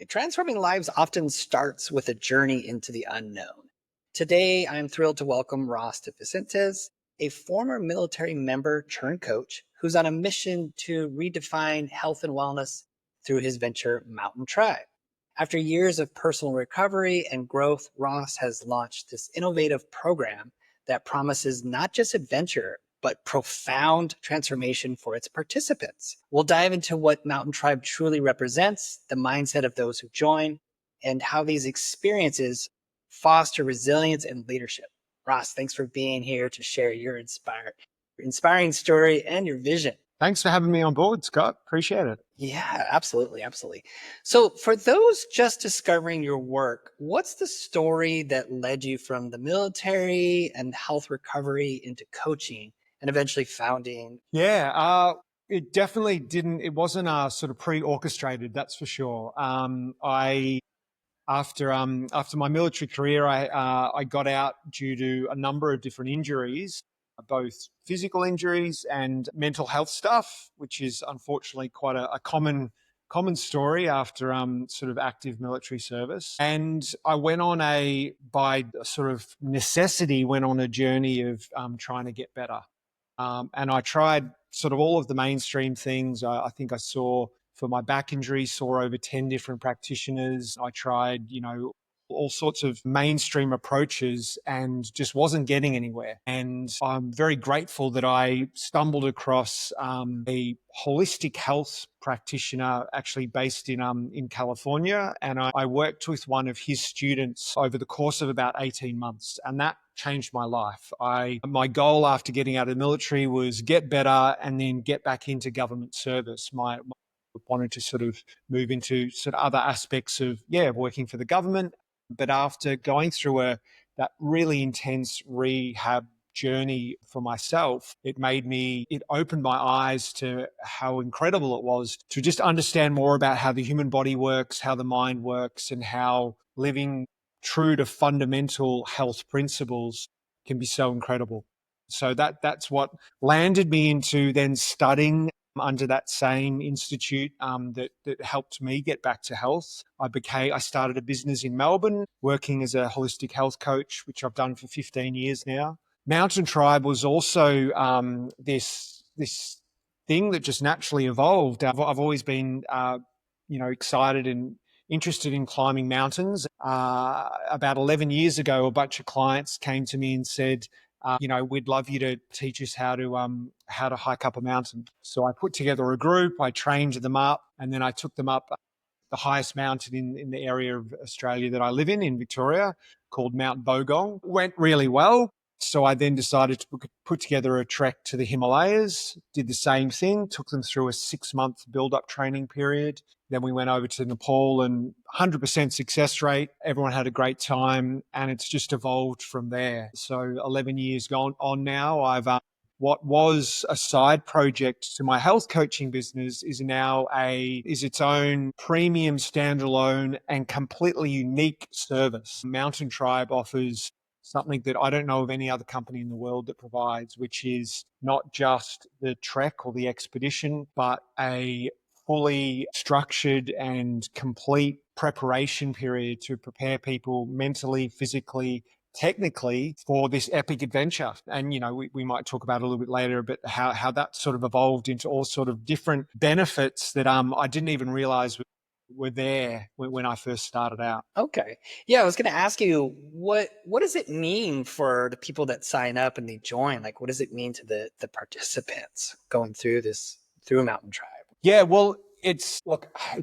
Transforming lives often starts with a journey into the unknown. Today, I'm thrilled to welcome Ross to Vicentez, a former military member turned coach who's on a mission to redefine health and wellness through his venture, Mountain Tribe. After years of personal recovery and growth, Ross has launched this innovative program that promises not just adventure, but profound transformation for its participants. We'll dive into what Mountain Tribe truly represents, the mindset of those who join, and how these experiences foster resilience and leadership. Ross, thanks for being here to share your inspiring story and your vision. Thanks for having me on board, Scott. Appreciate it. Yeah, absolutely. Absolutely. So, for those just discovering your work, what's the story that led you from the military and health recovery into coaching and eventually founding? It definitely didn't. It wasn't sort of pre-orchestrated. That's for sure. I after my military career, I got out due to a number of different injuries, both physical injuries and mental health stuff, which is unfortunately quite a common story after sort of active military service. And I went on by sort of necessity, went on a journey of trying to get better. And I tried sort of all of the mainstream things. I think I saw for my back injury, saw over 10 different practitioners. I tried, all sorts of mainstream approaches and just wasn't getting anywhere. And I'm very grateful that I stumbled across a holistic health practitioner actually based in California. And I worked with one of his students over the course of about 18 months. And that changed my life. My goal after getting out of the military was get better and then get back into government service. My wanted to sort of move into sort of other aspects of working for the government. But after going through that really intense rehab journey for myself, it opened my eyes to how incredible it was to just understand more about how the human body works, how the mind works, and how living true to fundamental health principles can be so incredible. So that's what landed me into then studying under that same institute that helped me get back to health. I started a business in Melbourne working as a holistic health coach, which I've done for 15 years now. Mountain Tribe was also this thing that just naturally evolved. I've always been excited and interested in climbing mountains. About 11 years ago, a bunch of clients came to me and said, we'd love you to teach us how to hike up a mountain. So I put together a group, I trained them up, and then I took them up the highest mountain in the area of Australia that I live in Victoria, called Mount Bogong. Went really well. So I then decided to put together a trek to the Himalayas, did the same thing, took them through a 6-month build-up training period. Then we went over to Nepal and 100% success rate. Everyone had a great time and it's just evolved from there. So 11 years gone on now, I've what was a side project to my health coaching business is now its own premium standalone and completely unique service. Mountain Tribe offers something that I don't know of any other company in the world that provides, which is not just the trek or the expedition, but a fully structured and complete preparation period to prepare people mentally, physically, technically for this epic adventure. And, we might talk about a little bit later, but how that sort of evolved into all sort of different benefits that I didn't even realize were there when I first started out. Okay. Yeah, I was going to ask you what does it mean for the people that sign up and they join? Like, what does it mean to the participants going through Mountain Tribe? Yeah, well, it's an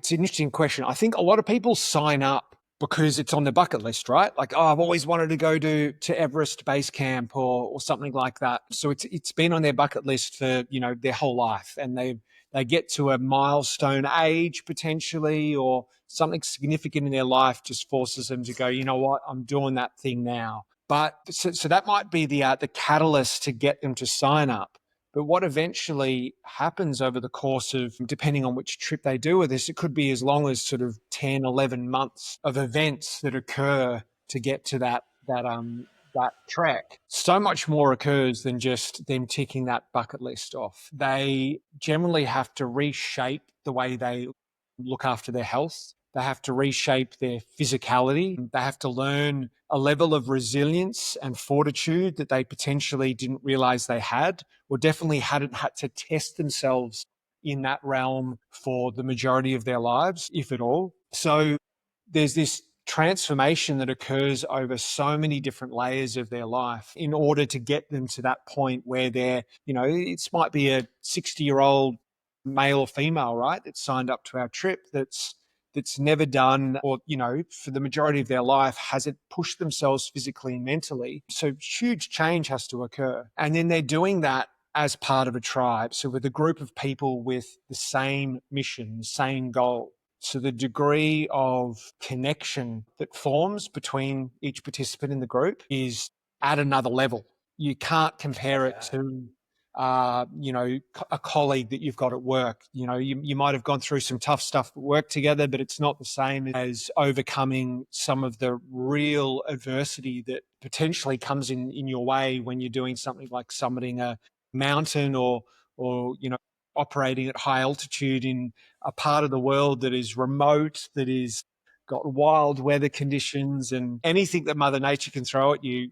interesting question. I think a lot of people sign up because it's on their bucket list, right? Like, I've always wanted to go to Everest Base Camp or something like that. So it's been on their bucket list for, their whole life, and they get to a milestone age potentially, or something significant in their life just forces them to go, you know what, I'm doing that thing now. But so that might be the catalyst to get them to sign up. But what eventually happens over the course of, depending on which trip they do with this, it could be as long as sort of 10, 11 months of events that occur to get to that trek. So much more occurs than just them ticking that bucket list off. They generally have to reshape the way they look after their health. They have to reshape their physicality. They have to learn a level of resilience and fortitude that they potentially didn't realize they had, or definitely hadn't had to test themselves in that realm for the majority of their lives, if at all. So there's this transformation that occurs over so many different layers of their life in order to get them to that point where they're, it might be a 60-year-old male or female, right, that's signed up to our trip, that's never done, or for the majority of their life hasn't pushed themselves physically and mentally. So huge change has to occur, and then they're doing that as part of a tribe, so with a group of people with the same mission, the same goal. So the degree of connection that forms between each participant in the group is at another level. You can't compare it to, a colleague that you've got at work. You might have gone through some tough stuff at work together, but it's not the same as overcoming some of the real adversity that potentially comes in your way when you're doing something like summiting a mountain, or operating at high altitude in a part of the world that is remote, that is got wild weather conditions, and anything that Mother Nature can throw at you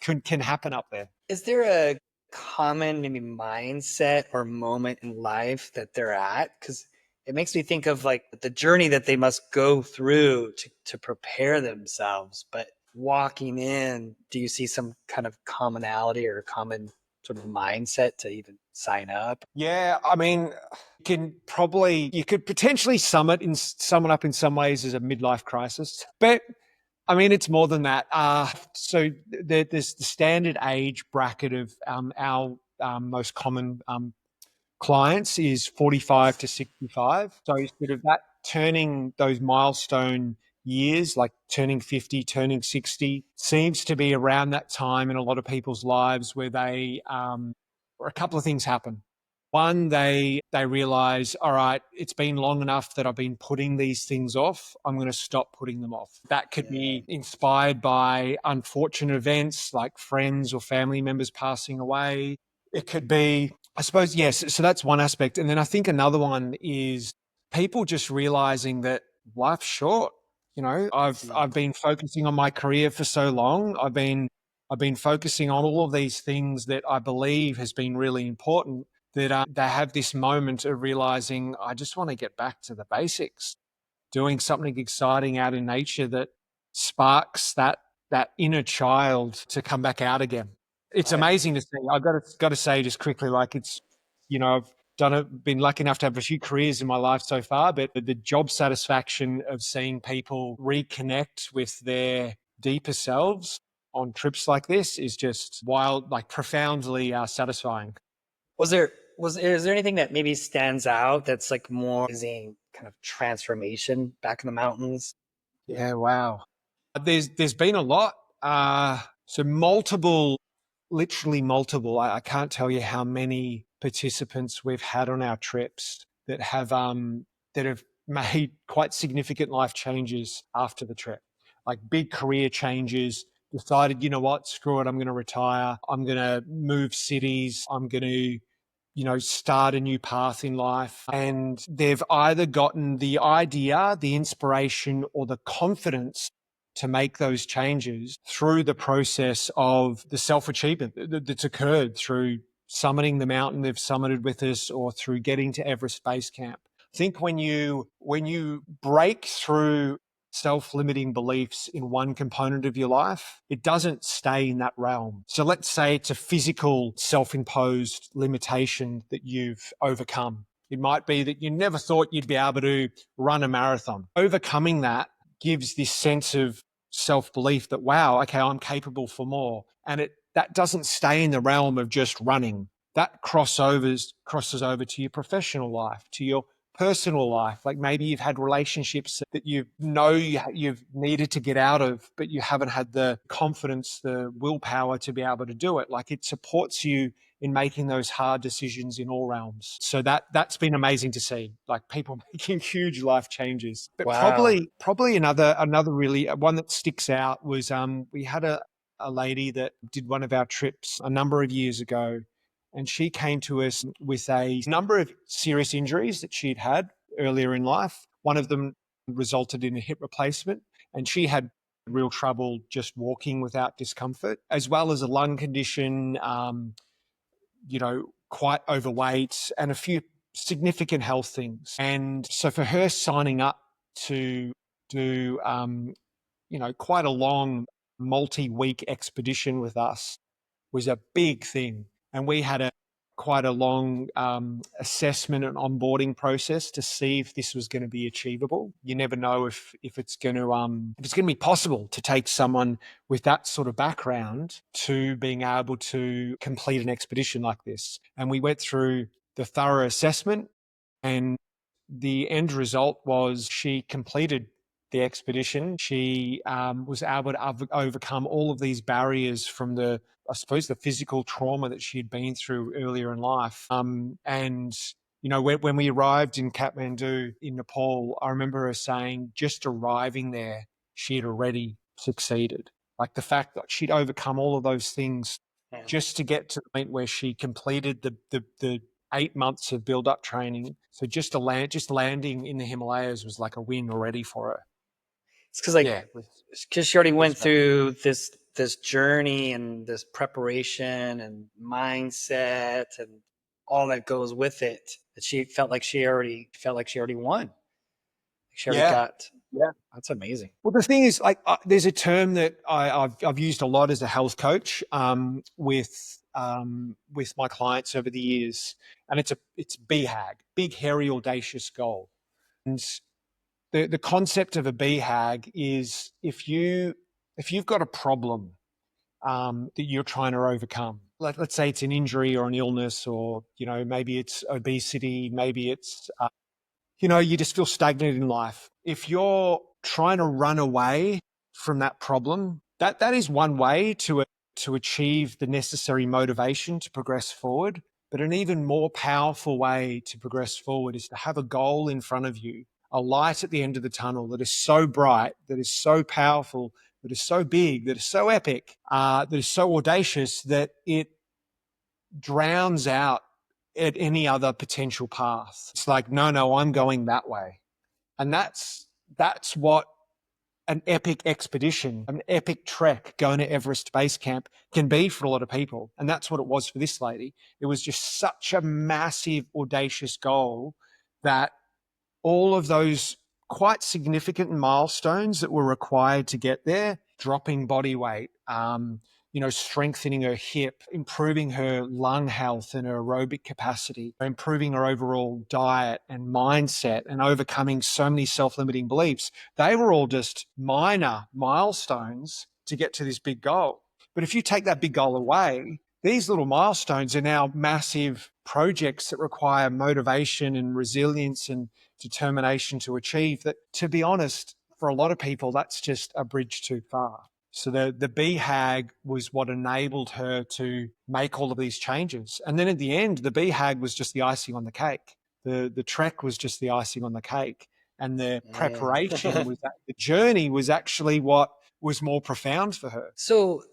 can happen up there. Is there a common maybe mindset or moment in life that they're at? Because it makes me think of like the journey that they must go through to prepare themselves. But walking in, do you see some kind of commonality or common sort of mindset to even sign up? Yeah, I mean, you could potentially sum it up in some ways as a midlife crisis, but I mean, it's more than that. So there's the standard age bracket of our most common clients is 45 to 65. So sort of that turning those milestone years, like turning 50, turning 60, seems to be around that time in a lot of people's lives where where a couple of things happen. One, they realize, all right, it's been long enough that I've been putting these things off. I'm going to stop putting them off. That could be inspired by unfortunate events like friends or family members passing away. It could be, I suppose, yes. So that's one aspect. And then I think another one is people just realizing that life's short. I've been focusing on my career for so long. I've been focusing on all of these things that I believe has been really important, that they have this moment of realizing, I just want to get back to the basics, doing something exciting out in nature that sparks that inner child to come back out again. It's amazing to see. I've got to say just quickly, like I've been lucky enough to have a few careers in my life so far, but the job satisfaction of seeing people reconnect with their deeper selves on trips like this is just wild, like profoundly satisfying. Is there anything that maybe stands out that's like more amazing kind of transformation back in the mountains? Yeah, wow. There's been a lot. So multiple, literally multiple. I can't tell you how many participants we've had on our trips that have made quite significant life changes after the trip, like big career changes. Decided, you know what, screw it, I'm going to retire. I'm going to move cities. I'm going to start a new path in life. And they've either gotten the idea, the inspiration, or the confidence to make those changes through the process of the self-achievement that's occurred through summiting the mountain they've summited with us, or through getting to Everest Base Camp. I think when you break through self-limiting beliefs in one component of your life, it doesn't stay in that realm. So let's say it's a physical self-imposed limitation that you've overcome. It might be that you never thought you'd be able to run a marathon. Overcoming that gives this sense of self-belief that, wow, okay, I'm capable for more. And that doesn't stay in the realm of just running. That crosses over to your professional life, to your personal life. Like maybe you've had relationships that you've needed to get out of, but you haven't had the confidence, the willpower to be able to do it. Like it supports you in making those hard decisions in all realms. So that's been amazing to see, like people making huge life changes. But Wow. probably another really one that sticks out was we had a lady that did one of our trips a number of years ago, and she came to us with a number of serious injuries that she'd had earlier in life. One of them resulted in a hip replacement. And she had real trouble just walking without discomfort, as well as a lung condition, quite overweight, and a few significant health things. And so for her signing up to do, quite a long multi-week expedition with us was a big thing. And we had quite a long assessment and onboarding process to see if this was going to be achievable. You never know if it's going to be possible to take someone with that sort of background to being able to complete an expedition like this. And we went through the thorough assessment, and the end result was she completed the expedition. She was able to overcome all of these barriers from the physical trauma that she had been through earlier in life. And when we arrived in Kathmandu in Nepal, I remember her saying just arriving there, she had already succeeded. Like the fact that she'd overcome all of those things just to get to the point where she completed the 8 months of build-up training. So just landing in the Himalayas was like a win already for her. It's because she already went through this journey and this preparation and mindset and all that goes with it, that she felt like she already won. She already got. Yeah, that's amazing. Well, the thing is, there's a term that I've used a lot as a health coach with my clients over the years, and it's BHAG, big, hairy, audacious goal. And the concept of a BHAG is if you've got a problem that you're trying to overcome. Let's say it's an injury or an illness, or maybe it's obesity, maybe it's you just feel stagnant in life. If you're trying to run away from that problem, that is one way to achieve the necessary motivation to progress forward. But an even more powerful way to progress forward is to have a goal in front of you, a light at the end of the tunnel that is so bright, that is so powerful, that is so big, that is so epic, that is so audacious that it drowns out at any other potential path. It's like, no, I'm going that way. And that's what an epic expedition, an epic trek going to Everest Base Camp can be for a lot of people. And that's what it was for this lady. It was just such a massive, audacious goal that all of those quite significant milestones that were required to get there, dropping body weight, strengthening her hip, improving her lung health and her aerobic capacity, improving her overall diet and mindset, and overcoming so many self-limiting beliefs. They were all just minor milestones to get to this big goal. But if you take that big goal away, these little milestones are now massive projects that require motivation and resilience and determination to achieve. That, to be honest, for a lot of people, that's just a bridge too far. So the BHAG was what enabled her to make all of these changes. And then at the end, the BHAG was just the icing on the cake. The trek was just the icing on the cake. And the preparation was the journey was actually what was more profound for her. So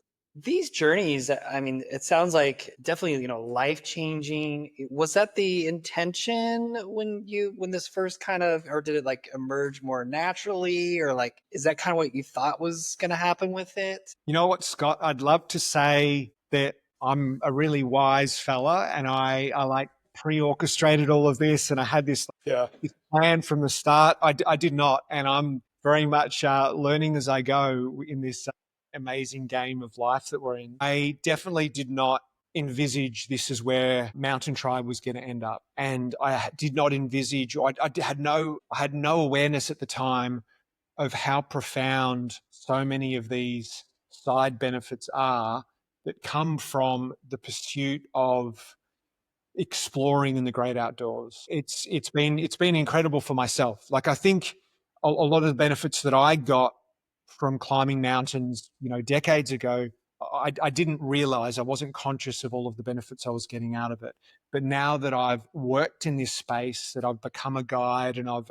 these journeys, I mean, it sounds like definitely, life-changing. Was that the intention when this first kind of, or did it like emerge more naturally, or like, is that kind of what you thought was going to happen with it? You know what, Scott? I'd love to say that I'm a really wise fella and I like pre-orchestrated all of this and I had this plan from the start. I did not. And I'm very much learning as I go in this amazing game of life that we're in. I definitely did not envisage this is where Mountain Tribe was going to end up. And I did not envisage, or I had no awareness at the time of how profound so many of these side benefits are that come from the pursuit of exploring in the great outdoors. It's been incredible for myself. Like, I think a lot of the benefits that I got from climbing mountains, decades ago, I didn't realize, I wasn't conscious of all of the benefits I was getting out of it. But now that I've worked in this space, that I've become a guide and I've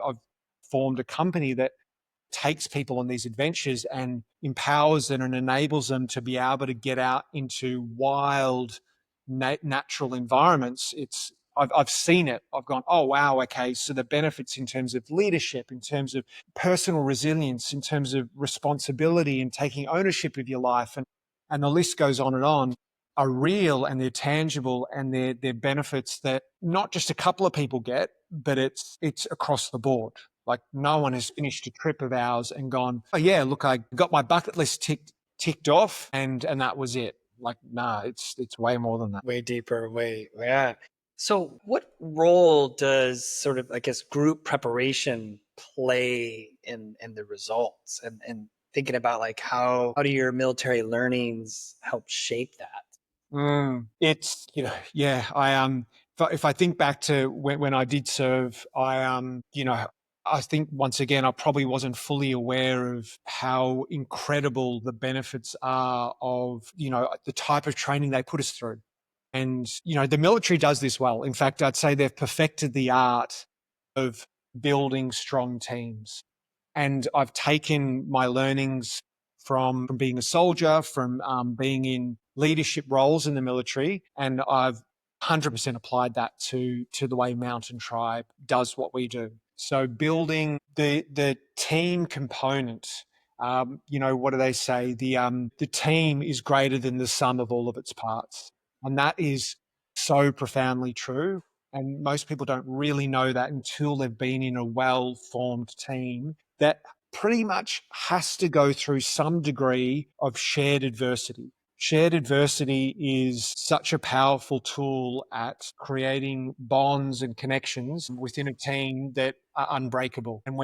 formed a company that takes people on these adventures and empowers them and enables them to be able to get out into wild, natural environments, I've seen it. I've gone, oh, wow, okay. So the benefits in terms of leadership, in terms of personal resilience, in terms of responsibility and taking ownership of your life, and the list goes on, are real, and they're tangible, and they're benefits that not just a couple of people get, but it's across the board. Like, no one has finished a trip of ours and gone, oh yeah, look, I got my bucket list ticked off, and that was it. Like, nah, it's way more than that. Way deeper, yeah. So what role does sort of, I guess, group preparation play in the results, and thinking about like how do your military learnings help shape that? It's, yeah, if I think back to when I did serve, I think once again, I probably wasn't fully aware of how incredible the benefits are of, the type of training they put us through. And, the military does this well. In fact, I'd say they've perfected the art of building strong teams. And I've taken my learnings from being a soldier, from being in leadership roles in the military, and I've 100% applied that to the way Mountain Tribe does what we do. So building the team component, what do they say? The team is greater than the sum of all of its parts, and that is so profoundly true. And most people don't really know that until they've been in a well-formed team that pretty much has to go through some degree of shared adversity. Shared adversity is such a powerful tool at creating bonds and connections within a team that are unbreakable. And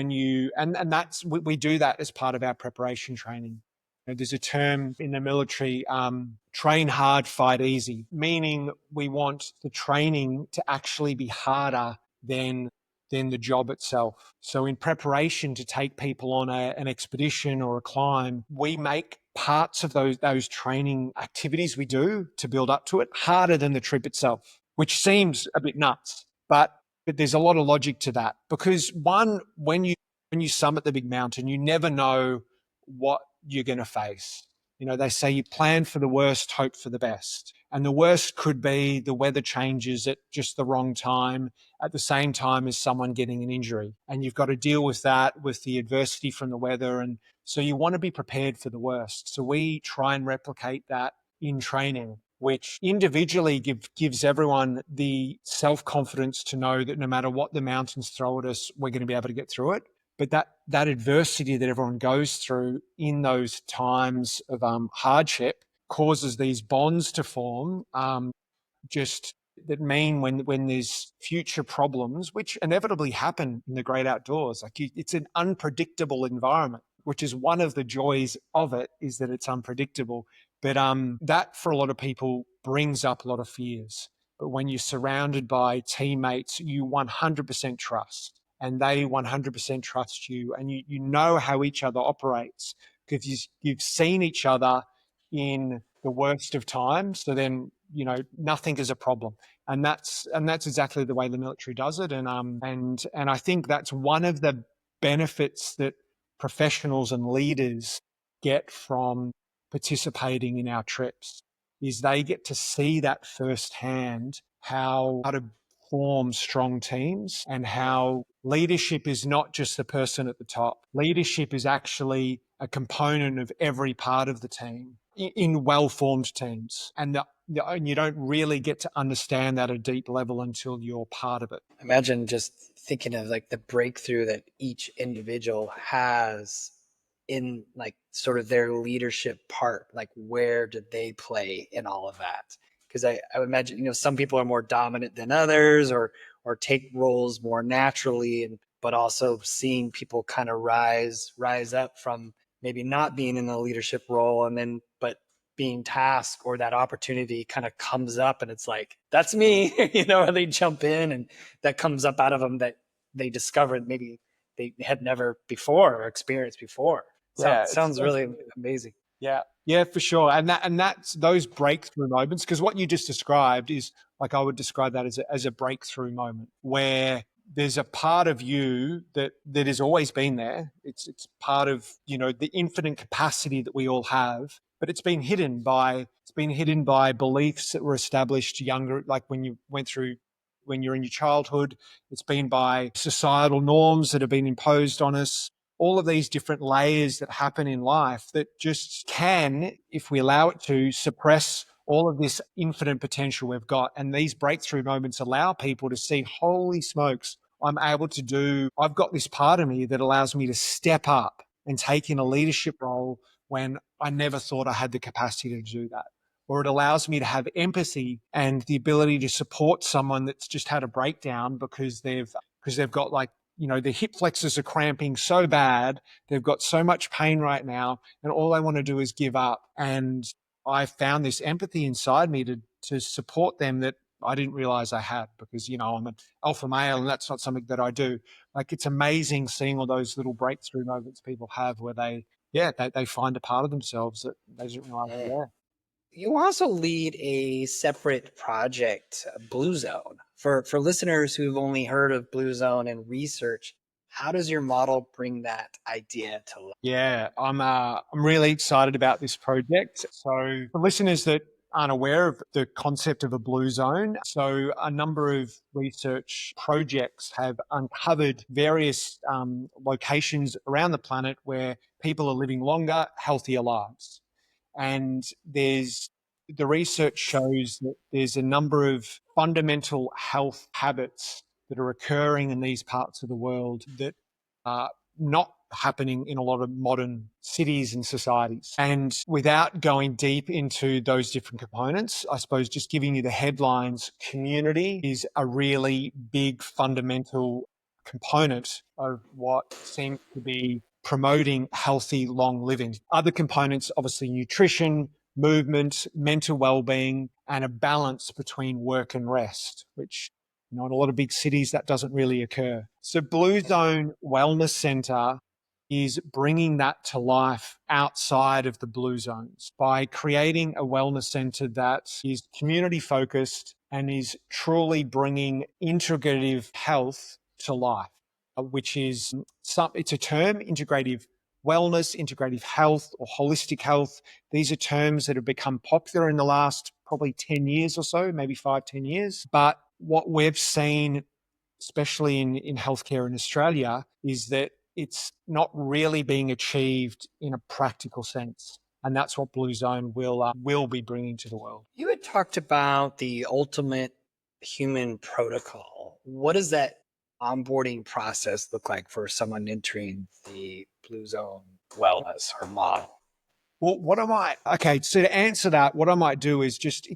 and that's, we do that as part of our preparation training. There's a term in the military, train hard, fight easy, meaning we want the training to actually be harder than the job itself. So in preparation to take people on an expedition or a climb, we make parts of those training activities we do to build up to it harder than the trip itself, which seems a bit nuts, but there's a lot of logic to that, because one, when you summit the big mountain, you never know what you're going to face. They say you plan for the worst, hope for the best. And the worst could be the weather changes at just the wrong time, at the same time as someone getting an injury. And you've got to deal with that, with the adversity from the weather. And so you want to be prepared for the worst. So we try and replicate that in training, which individually gives everyone the self-confidence to know that no matter what the mountains throw at us, we're going to be able to get through it. But that adversity that everyone goes through in those times of hardship causes these bonds to form, just that mean when there's future problems, which inevitably happen in the great outdoors. Like, it's an unpredictable environment, which is one of the joys of it, is that it's unpredictable. But that for a lot of people brings up a lot of fears. But when you're surrounded by teammates you 100% trust, and they 100% trust you, and you know how each other operates, because you've seen each other in the worst of times, so then nothing is a problem. And that's exactly the way the military does it. And I think that's one of the benefits that professionals and leaders get from participating in our trips, is they get to see that firsthand, how to form strong teams, and how leadership is not just the person at the top. Leadership is actually a component of every part of the team in well-formed teams. And you don't really get to understand that at a deep level until you're part of it. Imagine just thinking of like the breakthrough that each individual has in like sort of their leadership part. Like, where did they play in all of that? Because I would imagine, some people are more dominant than others, or take roles more naturally, but also seeing people kind of rise up from maybe not being in the leadership role, and then but being tasked, or that opportunity kind of comes up and it's like, that's me, and they jump in, and that comes up out of them that they discovered maybe they had never before or experienced before. Yeah, Sounds really amazing. Yeah, for sure. And that's those breakthrough moments, because what you just described is, like, I would describe that as a breakthrough moment where there's a part of you that has always been there. It's part of, the infinite capacity that we all have, but it's been hidden by beliefs that were established younger, like when you went through when you're in your childhood. It's been by societal norms that have been imposed on us. All of these different layers that happen in life that just can, if we allow it to, suppress all of this infinite potential we've got. And these breakthrough moments allow people to see, holy smokes, I've got this part of me that allows me to step up and take in a leadership role when I never thought I had the capacity to do that. Or it allows me to have empathy and the ability to support someone that's just had a breakdown because they've got like, their hip flexors are cramping so bad, they've got so much pain right now, and all they want to do is give up. And I found this empathy inside me to support them that I didn't realize I had, because I'm an alpha male and that's not something that I do. Like, it's amazing seeing all those little breakthrough moments people have where they find a part of themselves that they didn't realize Mm. was there. You also lead a separate project, Blue Zone. For listeners who've only heard of Blue Zone and research, how does your model bring that idea to life? Yeah, I'm really excited about this project. So for listeners that aren't aware of the concept of a blue zone, so a number of research projects have uncovered various locations around the planet where people are living longer, healthier lives. And the research shows that there's a number of fundamental health habits that are occurring in these parts of the world that are not happening in a lot of modern cities and societies. And without going deep into those different components, I suppose just giving you the headlines, community is a really big fundamental component of what seems to be promoting healthy, long living. Other components, obviously nutrition, movement, mental well-being, and a balance between work and rest, which in a lot of big cities that doesn't really occur. So Blue Zone Wellness Center is bringing that to life outside of the blue zones by creating a wellness center that is community focused and is truly bringing integrative health to life, which is it's a term, integrative wellness, integrative health, or holistic health. These are terms that have become popular in the last probably 10 years or so, maybe 5, 10 years. But what we've seen, especially in healthcare in Australia, is that it's not really being achieved in a practical sense. And that's what Blue Zone will be bringing to the world. You had talked about the ultimate human protocol. What does that onboarding process look like for someone entering the Blue Zone wellness or model? Well, okay, so to answer that, what I might do is just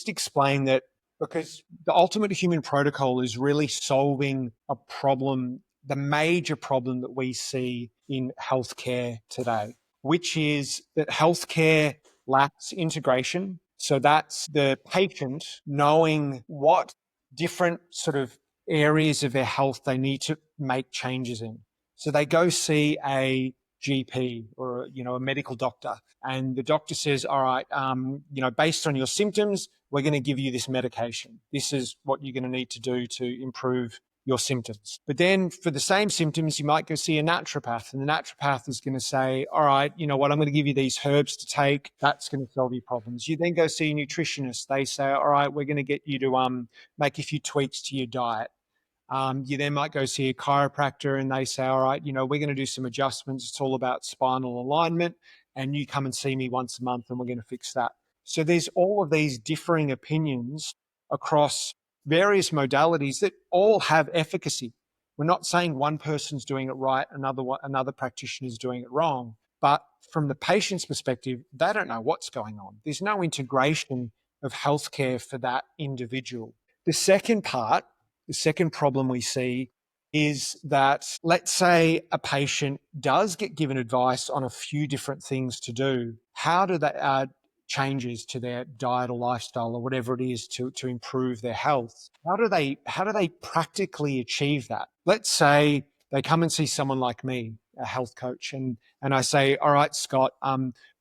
explain that, because the ultimate human protocol is really solving a problem, the major problem that we see in healthcare today, which is that healthcare lacks integration. So that's the patient knowing what different sort of areas of their health they need to make changes in. So they go see a GP or a medical doctor, and the doctor says, all right, based on your symptoms, we're going to give you this medication. This is what you're going to need to do to improve your symptoms. But then for the same symptoms, you might go see a naturopath, and the naturopath is going to say, all right, you know what, I'm going to give you these herbs to take. That's going to solve your problems. You then go see a nutritionist. They say, all right, we're going to get you to make a few tweaks to your diet. You then might go see a chiropractor and they say, all right, we're going to do some adjustments. It's all about spinal alignment. And you come and see me once a month and we're going to fix that. So there's all of these differing opinions across various modalities that all have efficacy. We're not saying one person's doing it right, another practitioner is doing it wrong. But from the patient's perspective, they don't know what's going on. There's no integration of healthcare for that individual. The second problem we see is that, let's say a patient does get given advice on a few different things to do. How do they add changes to their diet or lifestyle or whatever it is to improve their health? How do they practically achieve that? Let's say they come and see someone like me, a health coach, and I say, all right, Scott,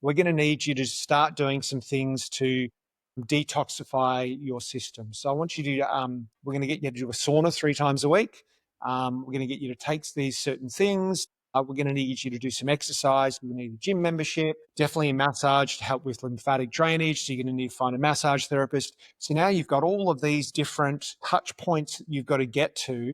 we're going to need you to start doing some things to detoxify your system. So I want you to, we're going to get you to do a sauna 3 times a week. We're going to get you to take these certain things. We're going to need you to do some exercise. We're going to need a gym membership, definitely a massage to help with lymphatic drainage. So you're going to need to find a massage therapist. So now you've got all of these different touch points that you've got to get to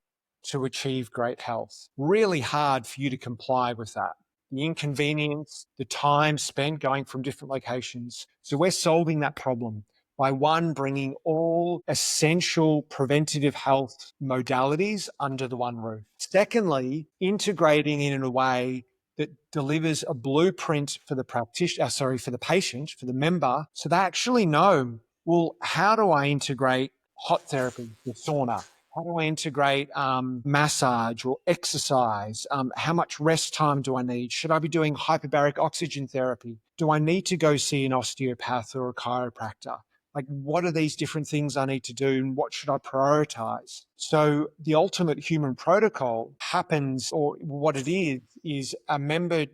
achieve great health. Really hard for you to comply with that. The inconvenience, the time spent going from different locations. So we're solving that problem by one, bringing all essential preventative health modalities under the one roof. Secondly, integrating it in a way that delivers a blueprint for the practitioner, for the patient, for the member, so they actually know, well, how do I integrate hot therapy, the sauna? How do I integrate massage or exercise? How much rest time do I need? Should I be doing hyperbaric oxygen therapy? Do I need to go see an osteopath or a chiropractor? Like, what are these different things I need to do and what should I prioritize? So the ultimate human protocol happens, or what it is a member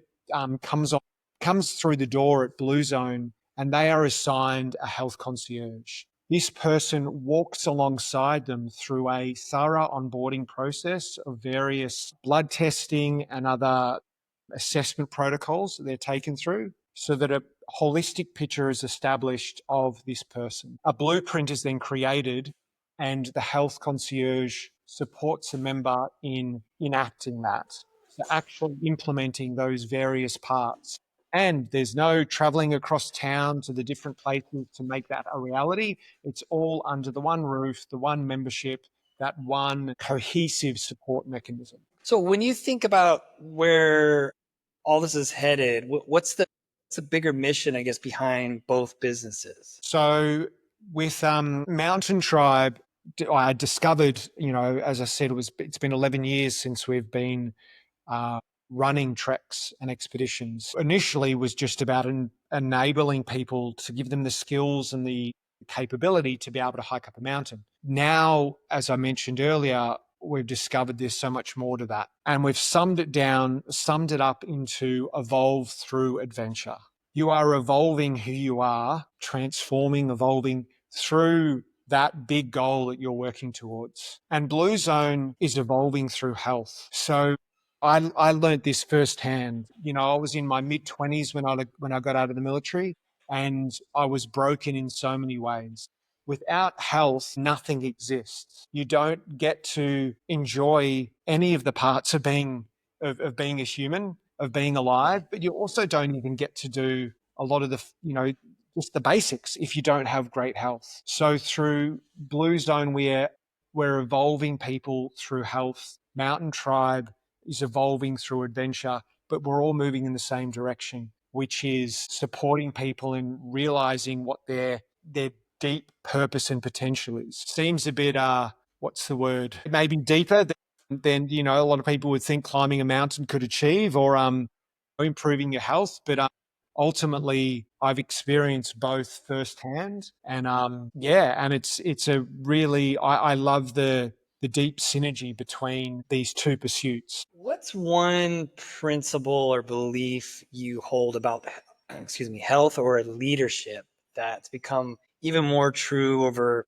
comes through the door at Blue Zone and they are assigned a health concierge. This person walks alongside them through a thorough onboarding process of various blood testing and other assessment protocols that they're taken through, so that a holistic picture is established of this person. A blueprint is then created, and the health concierge supports a member in enacting that, so actually implementing those various parts. And there's no traveling across town to the different places to make that a reality. It's all under the one roof, the one membership, that one cohesive support mechanism. So when you think about where all this is headed, what's the bigger mission, I guess, behind both businesses? So with Mountain Tribe, I discovered, as I said, it's been 11 years since we've been running treks and expeditions. Initially was just about enabling people, to give them the skills and the capability to be able to hike up a mountain. Now, as I mentioned earlier, we've discovered there's so much more to that. And we've summed it up into evolve through adventure. You are evolving who you are, transforming, evolving through that big goal that you're working towards. And Blue Zone is evolving through health. So I learned this firsthand. I was in my mid-20s when I got out of the military, and I was broken in so many ways. Without health, nothing exists. You don't get to enjoy any of the parts of being a human, of being alive, but you also don't even get to do a lot of just the basics if you don't have great health. So through Blue Zone, we're evolving people through health. Mountain Tribe is evolving through adventure, but we're all moving in the same direction, which is supporting people in realizing what their deep purpose and potential is. Seems a bit, what's the word? Maybe deeper than a lot of people would think climbing a mountain could achieve, or improving your health. But ultimately, I've experienced both firsthand, and and it's a really, I love the deep synergy between these two pursuits. What's one principle or belief you hold about, health or leadership that's become even more true over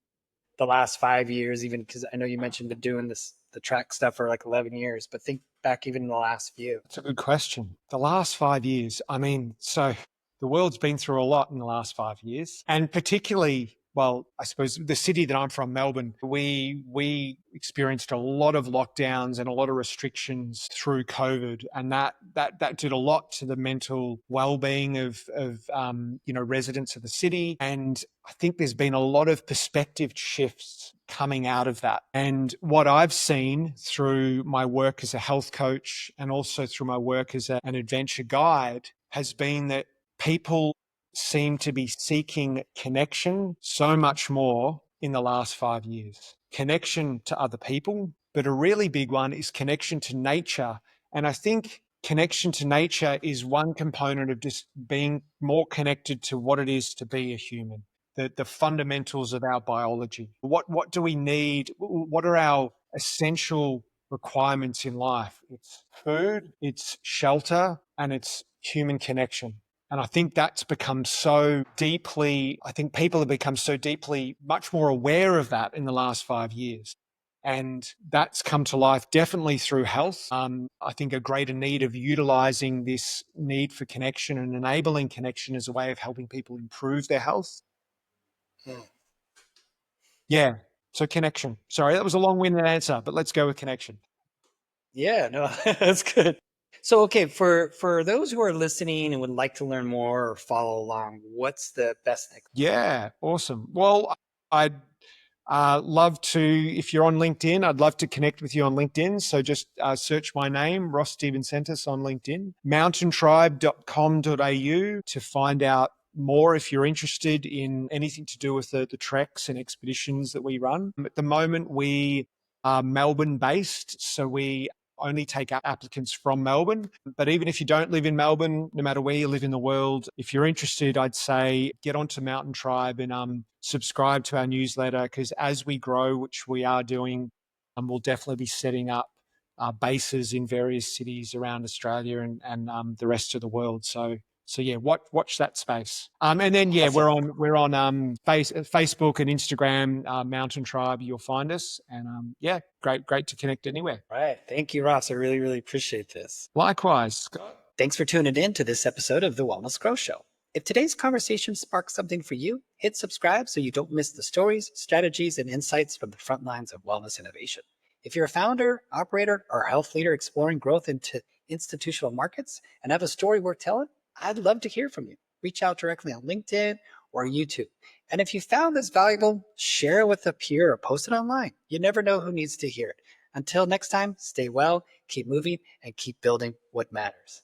the last 5 years, even because I know you mentioned been doing the track stuff for like 11 years, but think back even in the last few. That's a good question. The last 5 years, so the world's been through a lot in the last 5 years, and particularly, well, I suppose the city that I'm from, Melbourne, we experienced a lot of lockdowns and a lot of restrictions through COVID, and that did a lot to the mental well-being of residents of the city. And I think there's been a lot of perspective shifts coming out of that. And what I've seen through my work as a health coach and also through my work as an adventure guide has been that people seem to be seeking connection so much more in the last 5 years. Connection to other people, but a really big one is connection to nature. And I think connection to nature is one component of just being more connected to what it is to be a human, the fundamentals of our biology. What do we need? What are our essential requirements in life? It's food, it's shelter, and it's human connection. And I think that's become so deeply, I think people have become so deeply much more aware of that in the last 5 years. And that's come to life definitely through health. I think a greater need of utilizing this need for connection and enabling connection as a way of helping people improve their health. Hmm. Yeah. So connection. Sorry, that was a long-winded answer, but let's go with connection. Yeah, no, that's good. So, okay, for those who are listening and would like to learn more or follow along, what's the best next? Yeah, awesome. Well, I'd love to, if you're on LinkedIn, I'd love to connect with you on LinkedIn. So just search my name, Ross Vicentez, on LinkedIn, mountaintribe.com.au to find out more if you're interested in anything to do with the treks and expeditions that we run. At the moment, we are Melbourne based. So we only take applicants from Melbourne. But even if you don't live in Melbourne, no matter where you live in the world, if you're interested, I'd say get onto Mountain Tribe and subscribe to our newsletter, because as we grow, which we are doing, we'll definitely be setting up bases in various cities around Australia and the rest of the world. So yeah, watch that space. And then yeah, Awesome. we're on Facebook and Instagram, Mountain Tribe. You'll find us, and yeah, great to connect anywhere. Right. Thank you, Ross. I really, really appreciate this. Likewise, Scott. Thanks for tuning in to this episode of The Wellness Growth Show. If today's conversation sparked something for you, hit subscribe so you don't miss the stories, strategies, and insights from the front lines of wellness innovation. If you're a founder, operator, or health leader exploring growth into institutional markets and have a story worth telling, I'd love to hear from you. Reach out directly on LinkedIn or YouTube. And if you found this valuable, share it with a peer or post it online. You never know who needs to hear it. Until next time, stay well, keep moving, and keep building what matters.